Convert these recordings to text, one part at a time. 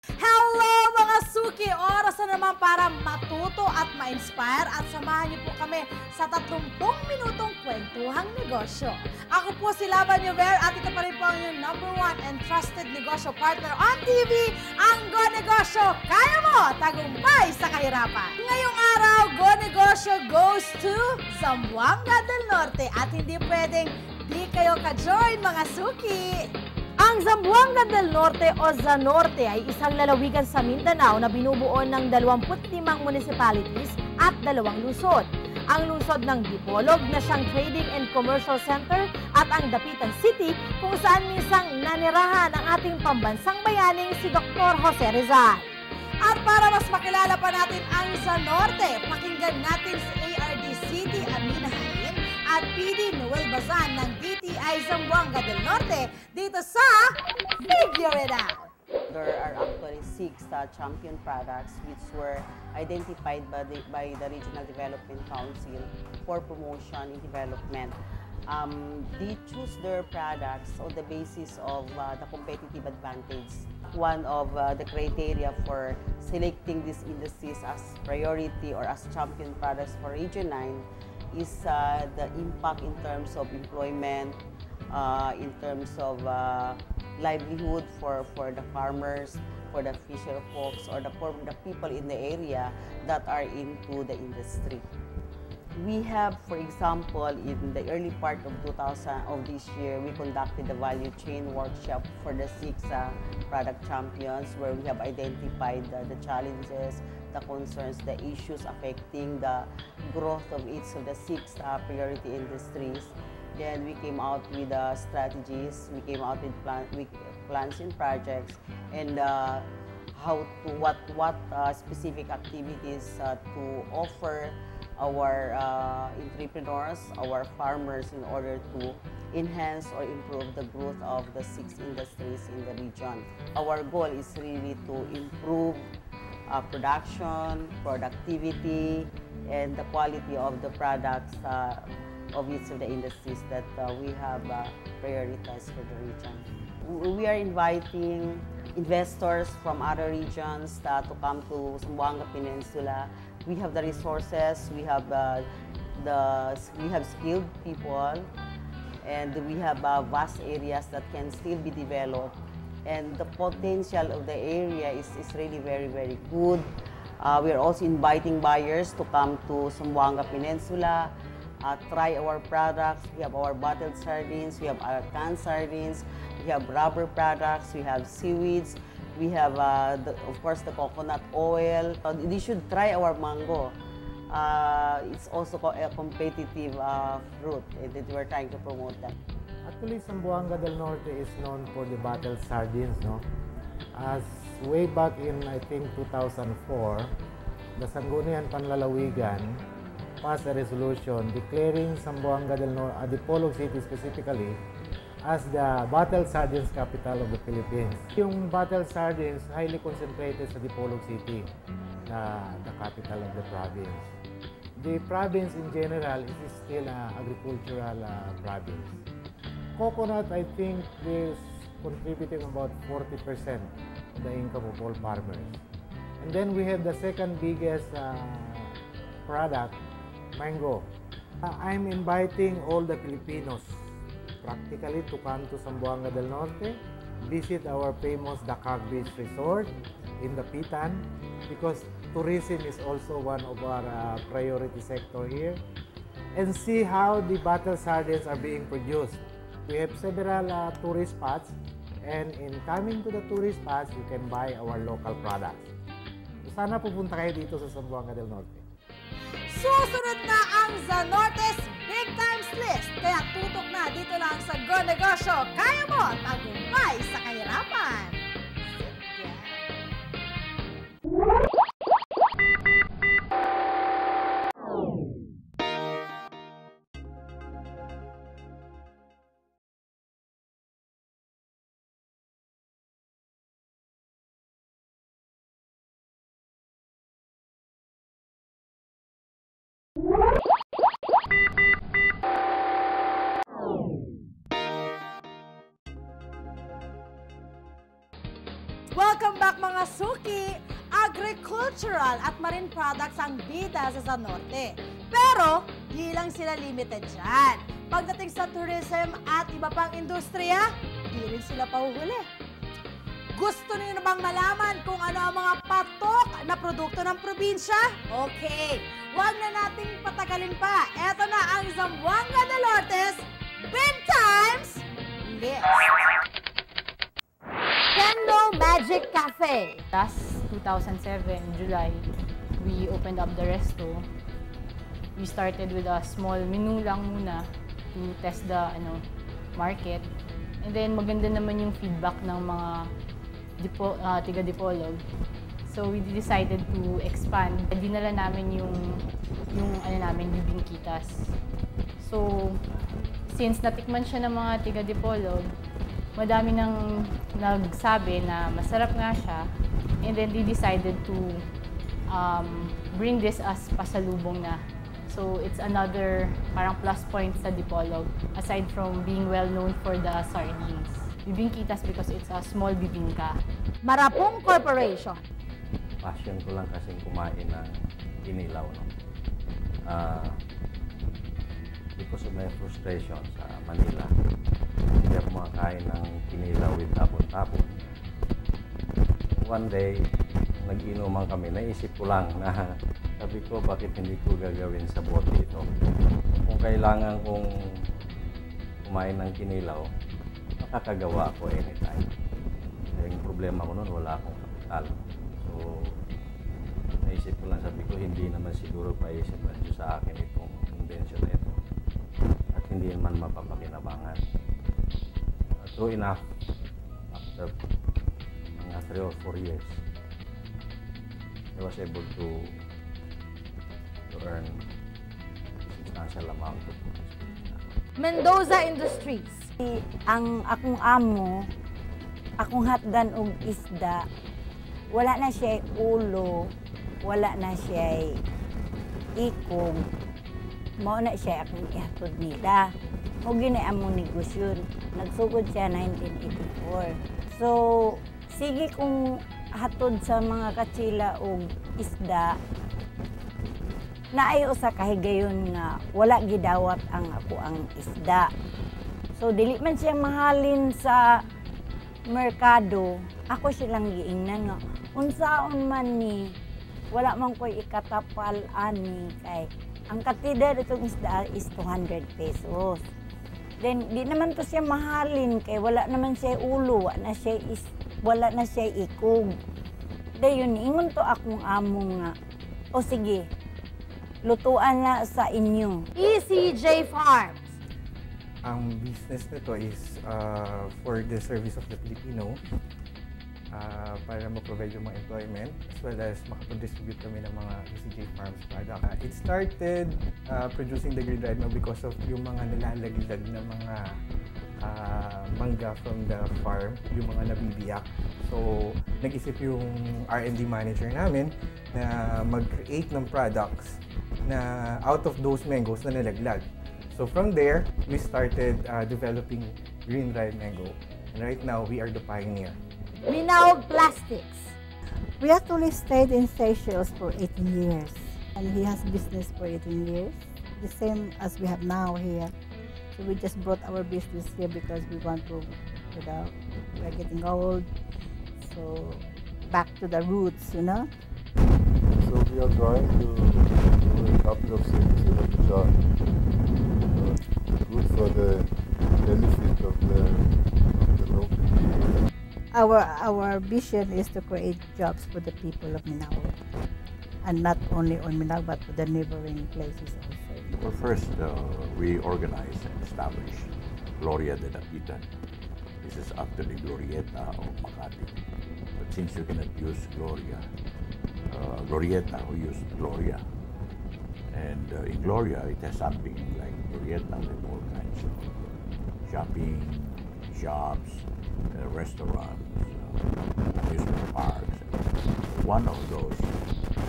Hello mga suki! Oras na naman para matuto at ma-inspire at samahan niyo po kami sa 30 minutong kwentuhang negosyo. Ako po si Laban Yuver at ito pa rin po ang inyong #1 and trusted negosyo partner on TV, ang Go Negosyo. Kaya mo! Tagumpay sa kahirapan! Ngayong araw, Go Negosyo goes to Zamboanga del Norte at hindi pwedeng di kayo ka-join mga suki! Ang Zamboanga del Norte o Zanorte ay isang lalawigan sa Mindanao na binubuo ng 25 municipalities at 2 lungsod. Ang lungsod ng Dipolog na siyang trading and commercial center at ang Dapitan City kung saan minsang nanirahan ang ating pambansang bayaning si Dr. Jose Rizal. At para mas makilala pa natin ang Zanorte, pakinggan natin si ARD City Amina Hain at PD Noel Bazan ng DTI Zamboanga del Norte dito sa Figure It Out. There are actually 6 champion products which were identified by the Regional Development Council for promotion and development. They choose their products on the basis of the competitive advantage. One of the criteria for selecting these industries as priority or as champion products for Region 9 is the impact in terms of employment, in terms of livelihood for the farmers, for the fisher folks, or the people in the area that are into the industry. We have, for example, in the early part of this year, we conducted a value chain workshop for the 6 product champions where we have identified the challenges, the concerns, the issues affecting the growth of each of the 6 priority industries. Then we came out with strategies, we came out with plans and projects, and what specific activities to offer our entrepreneurs, our farmers in order to enhance or improve the growth of the 6 industries in the region. Our goal is really to improve production, productivity, and the quality of the products of each of the industries that we have prioritized for the region. We are inviting investors from other regions to come to Zamboanga Peninsula. We have the resources, we have skilled people, and we have vast areas that can still be developed. And the potential of the area is really very, very good. We are also inviting buyers to come to Zamboanga Peninsula, try our products. We have our bottled sardines, we have our canned sardines, we have rubber products, we have seaweeds, we have, of course, the coconut oil. They should try our mango. It's also a competitive fruit, and we're trying to promote that. Actually, Zamboanga del Norte is known for the bottled sardines, no? As way back in, I think, 2004, the Sangguniang Panlalawigan passed a resolution declaring Zamboanga del Norte, Dipolog City specifically, as the bottled sardines capital of the Philippines. Yung bottled sardines highly concentrated sa Dipolog City, the capital of the province. The province in general is still an agricultural province. Coconut, I think, is contributing about 40% of the income of all farmers. And then we have the second biggest product, mango. I'm inviting all the Filipinos practically to come to Zamboanga del Norte, visit our famous Dakar Beach Resort in the Dapitan, because tourism is also one of our priority sector here, and see how the bottled sardines are being produced. We have several tourist spots, and in coming to the tourist spots, you can buy our local products. Sana pupunta kayo dito sa Zamboanga del Norte. Susunod na ang Zanorte's Big Times List. Kaya tutok na dito lang sa Go Negosyo. Kaya mo, tagumpay sa kahirapan. Welcome back mga suki! Agricultural at marine products ang bida sa Norte. Pero, di lang sila limited dyan. Pagdating sa tourism at iba pang industriya, di rin sila pahuhuli. Gusto niyo na bang malaman kung ano ang mga patok na produkto ng probinsya? Okay, wag na nating patagalin pa. Eto na ang Zamboanga del Norte's Big Times List. Kendo Magic Cafe. Last 2007, July, we opened up the resto. We started with a small menu lang muna to test the market. And then maganda naman yung feedback ng mga tiga Dipolog. So we decided to expand. Dinala namin yung bibingkitas. So since natikman siya ng mga tiga Dipolog, madami nang nagsabi na masarap nga siya, and then they decided to bring this as pasalubong na. So it's another parang plus point sa Dipolog, aside from being well known for the sardines. Bibingkitas because it's a small bibingka. Marapong Corporation. Passion ko lang kasing kumain ng kinilaw. No? Because of my frustration sa Manila, hindi ako makakain ng kinilaw with tapon-tapon. One day, nag-inuman kami, naisip ko lang na sabi ko, bakit hindi ko gagawin sa bote ito? Kung kailangan kong kumain ng kinilaw, makakagawa ako anytime. Yung problema ko noon, wala akong kapital. So, naisip ko lang, sabi ko, hindi naman siguro paisip na Diyos sa akin itong invention na ito. At hindi naman mapapakinabangan. True enough, after mga 3 or 4 years, I was able to earn substantial amount of money. Mendoza Industries. Ang akong amo, akong hatdan og isda, wala na siya ulo, wala na siya ikog, mao na siya akong ihatod nila. O ginay among negosyon. Nagsugod siya 1984. So, sige kung hatod sa mga katsila o isda, naayo sa kahigayon nga wala gidawat ang ako ang isda. So, dili man siya mahalin sa merkado, ako silang giingnan nga, unsaon man ni, wala man ko'y ikatapal ani kay ang katida itong isda is 200 pesos. Then, di naman to siya mahalin kay wala naman siya ulo, wala na siya ikog. Dayon, ingon to akong amo nga, o sige, lutuan na sa inyo. ECJ Farms. Ang business nito is for the service of the Filipino, para ma-provide yung mga employment as well as makapag-distribute kami ng mga ECJ Farms product. It started producing the green rice because of yung mga nalalaglag na mga mangga from the farm, yung mga nabibiyak. So, nag-isip yung R&D manager namin na mag-create ng products na out of those mangoes na nalaglag. So from there, we started developing green ripe mango. And right now, we are the pioneer. Minaog Plastics. We actually stayed in Seychelles for 18 years. And he has business for 18 years, the same as we have now here. So we just brought our business here because we want to, we're getting old. So back to the roots, So we are trying to do a couple of things which are good for the benefit of the local people. Our vision is to create jobs for the people of Minao, and not only on Minao but for the neighboring places also. Well, first, we organized and established Gloria de Dapitan. This is after the Glorieta of Makati. But since you cannot use Glorieta, we use Gloria. And in Gloria, it has something like Glorieta with all kinds of shopping, shops, restaurants, amusement parks. One of those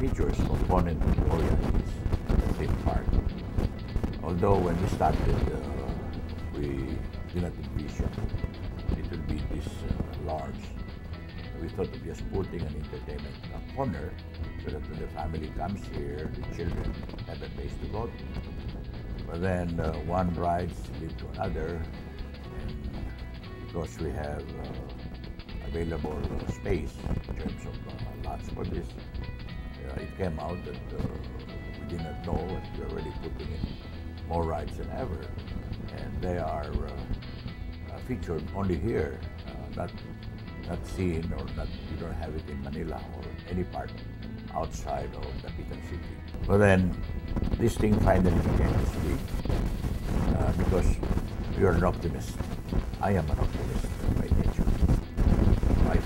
features component of Gloria is the theme park. Although when we started, we did not envision it would be this large. We thought of just putting an entertainment corner so that when the family comes here, the children have a place to go to. But then one rides lead to another, and because we have available space in terms of lots for this, it came out that we did not know, and we are already putting in more rides than ever. And they are featured only here, not seen, or not, you don't have it in Manila or any part outside of the capital city. But then this thing finally became this big because you're an optimist. I am an optimist by nature. I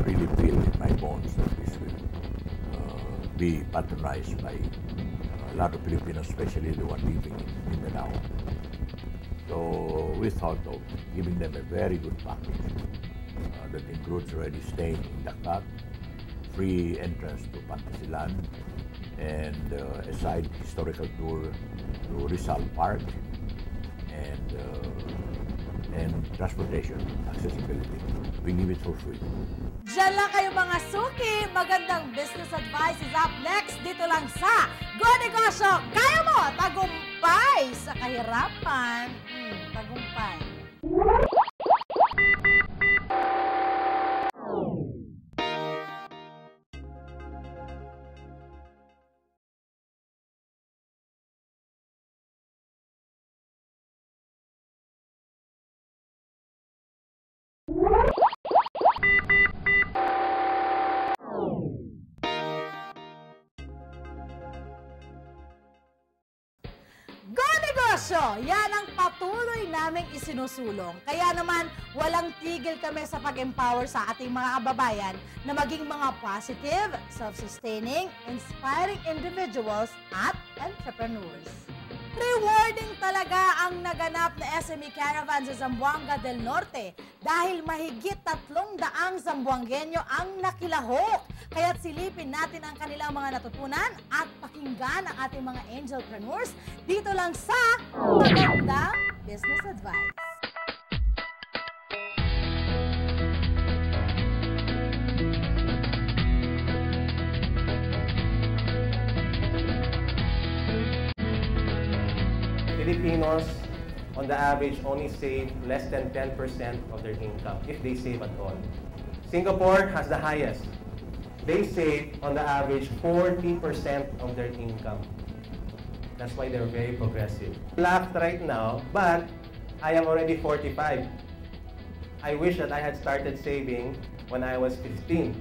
really feel in my bones that this will be patronized by a lot of Filipinos, especially the one living in Mindanao. So we thought of giving them a very good package that includes already staying in Dakar, free entrance to Pantasilan, and a side historical tour to Rizal Park, and transportation accessibility. We give it for free. Diyan lang kayo mga suki. Magandang business advice is up next. Dito lang sa Go Negosyo. Kaya mo! Tagumpay sa kahirapan. Tagumpay. Go Negosyo! Yan ang patuloy naming isinusulong. Kaya naman, walang tigil kami sa pag-empower sa ating mga kababayan na maging mga positive, self-sustaining, inspiring individuals at entrepreneurs. Rewarding talaga ang naganap na SME Caravan sa Zamboanga del Norte dahil mahigit 300 Zamboangueño ang nakilahok. Kaya't silipin natin ang kanilang mga natutunan at pakinggan ang ating mga angelpreneurs dito lang sa Magandang Business Advice. Filipinos, on the average, only save less than 10% of their income, if they save at all. Singapore has the highest. They save, on the average, 40% of their income. That's why they're very progressive. Laughed right now, but I am already 45. I wish that I had started saving when I was 15.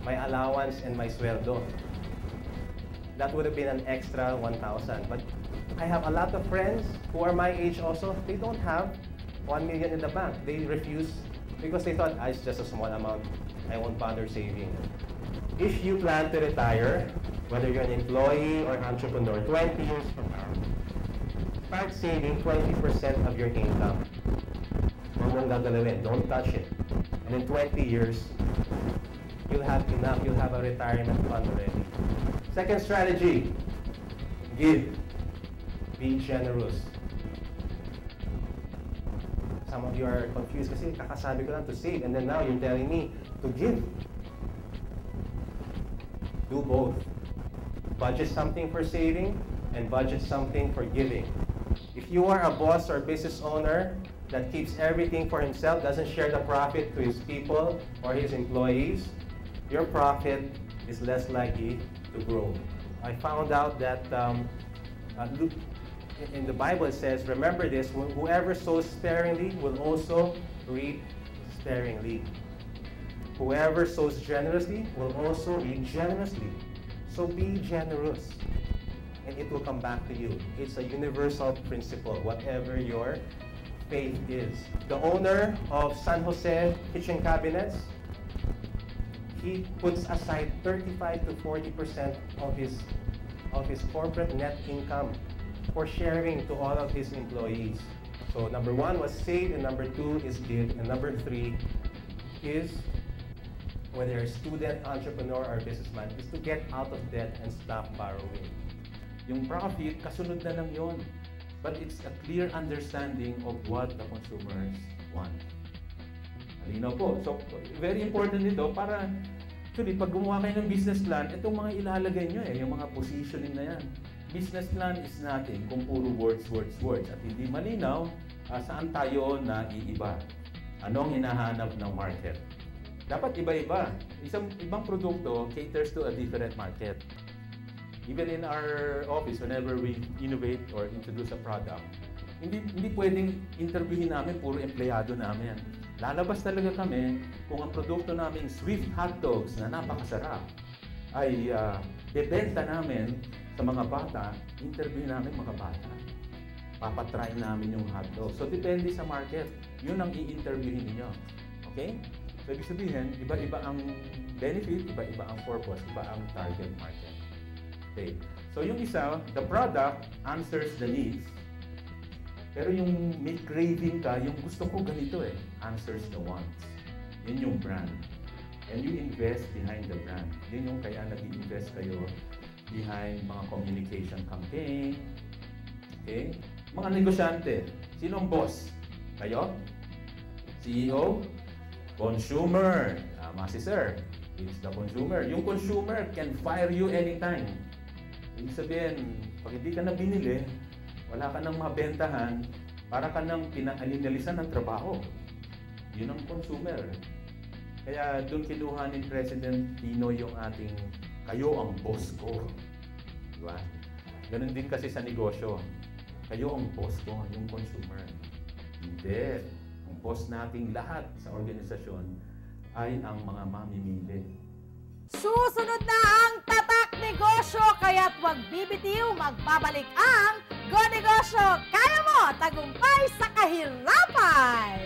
My allowance and my sueldo. That would have been an extra 1,000. But I have a lot of friends who are my age also. They don't have 1 million in the bank. They refuse because they thought, it's just a small amount. I won't bother saving. If you plan to retire, whether you're an employee or entrepreneur, 20 years from now, start saving 20% of your income. Huwag mong gagalawin. Don't touch it. And in 20 years, you'll have enough. You'll have a retirement fund already. Second strategy, give. Be generous. Some of you are confused kasi kakasabi ko lang to save and then now you're telling me to give. Do both. Budget something for saving and budget something for giving. If you are a boss or business owner that keeps everything for himself, doesn't share the profit to his people or his employees, your profit is less likely to grow. I found out that in the Bible it says, remember this, whoever sows sparingly will also reap sparingly. Whoever sows generously will also reap generously. So be generous, and it will come back to you. It's a universal principle, whatever your faith is. The owner of San Jose Kitchen Cabinets, he puts aside 35 to 40% of his corporate net income for sharing to all of his employees. So number 1 was save, and number 2 is give, and number 3 is, whether you're a student, entrepreneur, or businessman, is to get out of debt and stop borrowing. Yung profit, kasunod na lang yun. But it's a clear understanding of what the consumers want. Malinaw po. So, very important ito para actually, pag gumawa kayo ng business plan, itong mga ilalagay nyo yung mga positioning na yan. Business plan is nothing kung puro words. At hindi malinaw saan tayo naiiba. Ano ang hinahanap ng market? Dapat iba-iba. Ibang produkto caters to a different market. Even in our office, whenever we innovate or introduce a product, hindi pwedeng interviewin namin puro empleyado namin. Lalabas talaga kami kung ang produkto naming Swift Hot Dogs na napakasarap ay bebenta namin sa mga bata, interview namin mga bata. Papatry namin yung hot dog. So, depende sa market. Yun ang i-interviewin niyo. Okay? So, ibig sabihin, iba-iba ang benefit, iba-iba ang purpose, iba ang target market. Okay. So, yung isa, the product answers the needs. Pero yung may craving ka, yung gusto ko ganito answers the wants. Yun yung brand. And you invest behind the brand. Yun yung kaya nag-invest kayo behind mga communication campaign. Okay? Mga negosyante, sino ang boss? Kayo? CEO? Consumer. Tama si sir. It's the consumer. Yung consumer can fire you anytime. Ibig sabihin, pag hindi ka na binili, wala ka nang mabentahan, para ka nang pinalinalisan ng trabaho. Yun ang consumer. Kaya doon kinuha ni President Pinoy yung ating, kayo ang boss ko. Diba? Ganun din kasi sa negosyo. Kayo ang boss ko, yung consumer. Hindi. Ang boss nating lahat sa organisasyon ay ang mga mamimili. Susunod na ang Tatak Negosyo, kaya't huwag bibitiw, magbabalik ang Go Negosyo. Kaya mo, tagumpay sa kahirapan!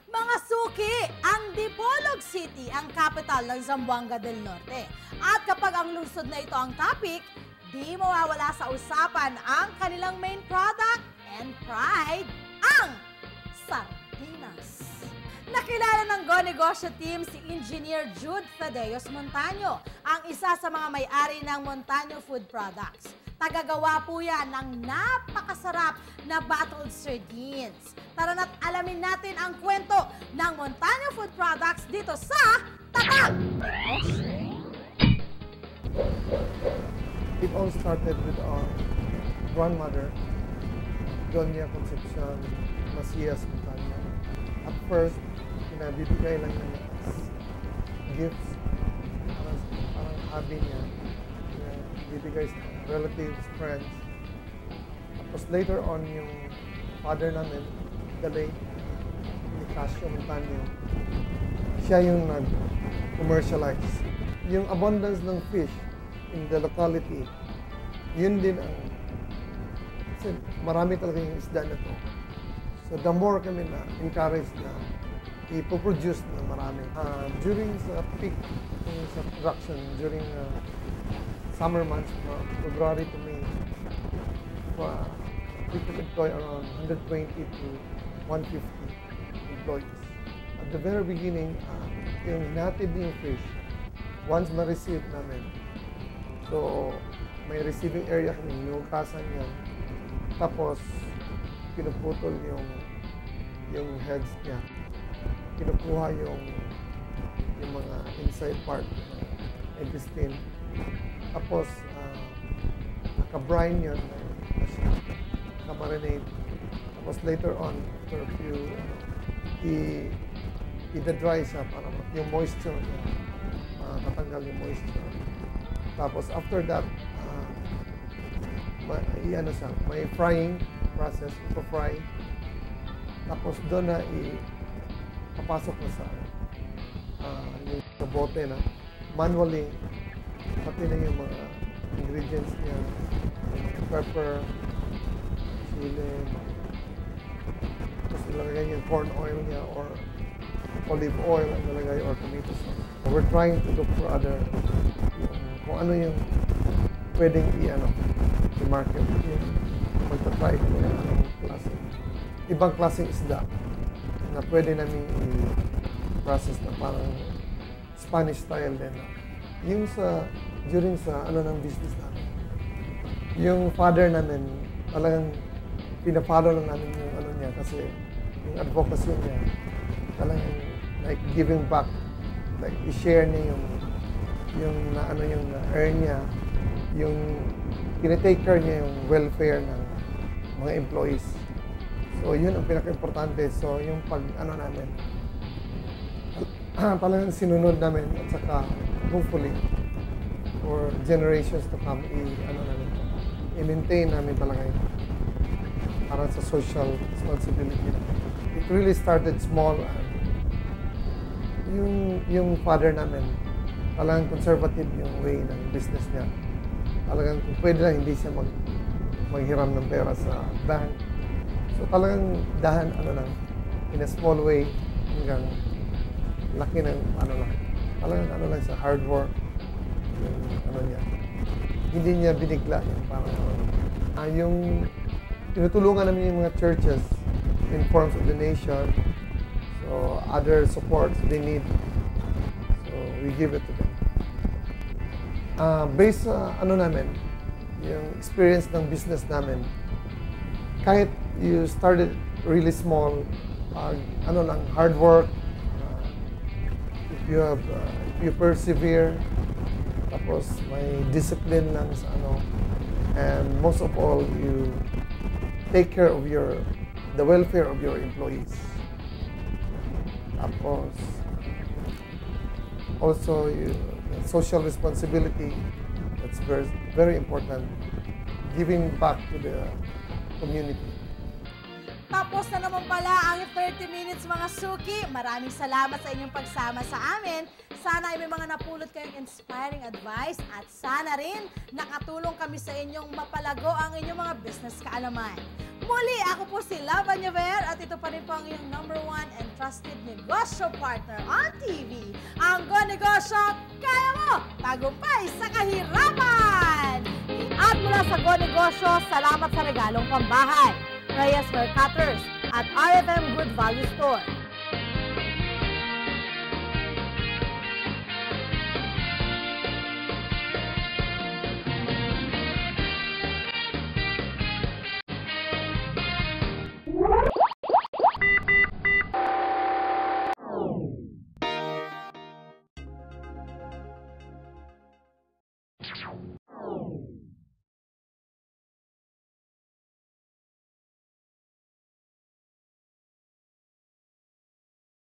Mga suki, ang Dipolog City ang capital ng Zamboanga del Norte. At kapag ang lungsod na ito ang topic, di mawawala sa usapan ang kanilang main product and pride, ang sardinas. Nakilala ng Go Negosyo team si Engineer Jude Tadeos Montaño, ang isa sa mga may-ari ng Montaño Food Products. Tagagawa po yan ng napakasarap na bottled sardines. Tara na't alamin natin ang kwento ng Montaño Food Products dito sa Tatak! It all started with our grandmother, Doña Concepcion Macias Montaño. At first, pinabibigay lang niya as gifts, parang hobby niya. Bibigay sa relatives, friends. Tapos later on, yung father namin, the late Nicasio Montaño, siya yung nag-commercialize. Yung abundance ng fish in the locality, yun din ang, kasi marami talaga yung isda na to. So the more kami na encourage na ipoproduce na marami. During sa peak sa production, during summer months, February to May, we could employ around 120 to 150 employees. At the very beginning, yung native yung fish, once ma-receive namin, so may receiving area kami, inuukasan yan. Tapos, pinuputol yung heads niya. Kinukuha yung mga inside part ng intestine. Tapos, naka-brine yun, naka-marinate. Tapos later on, after a few, i-dry siya para yung moisture niya, katanggal yung moisture. Tapos after that, may frying process, ipa-fry. Tapos doon na papasok na sa bote na manually, pati na yung mga ingredients niya, pepper, chili, tapos ilagay yung corn oil niya or olive oil ang nalagay or tomato sauce. So we're trying to look for other, kung ano yung pwedeng i-market. Magta-try kung anong klase. Ibang klaseng isda na pwede namin i-process na parang Spanish style din. Yung during sa ng business namin, yung father namin, talagang pinafollow lang namin yung niya kasi yung advocacy niya, talagang like giving back, like i-share niya yung earn niya, yung tinitake care niya yung welfare ng mga employees. So yun ang pinaka-importante. So yung namin, talagang sinunod namin at saka hopefully for generations to come, i-maintain namin talaga yun. Para sa social responsibility. It really started small. Yung father namin, talagang conservative yung way ng business niya. Talagang kung pwede lang, hindi siya maghiram ng pera sa bank. So talagang dahan, in a small way, hanggang laki ng talagang lang siya, hard work, yung niya. Hindi niya binigla yung parang yung tinutulungan namin yung mga churches in forms of donation, so other supports they need, so we give it to them. Based sa namin, yung experience ng business namin, kahit you started really small, hard work, if you persevere, tapos may discipline lang sa and most of all, you take care of the welfare of your employees. Tapos, also social responsibility, that's very, very important. Giving back to the community. Tapos na naman pala ang 30 minutes mga suki. Maraming salamat sa inyong pagsama sa amin. Sana ay may mga napulot kayong inspiring advice at sana rin nakatulong kami sa inyong mapalago ang inyong mga business kaalaman. Muli, ako po si Lava Ñaver at ito pa rin po ang iyong #1 and trusted negosyo partner on TV. Ang Go Negosyo, kaya mo! Tagumpay sa kahirapan! At mula sa Go Negosyo, salamat sa regalong pambahay. Reyes Hair Cutters at RFM Good Value Store.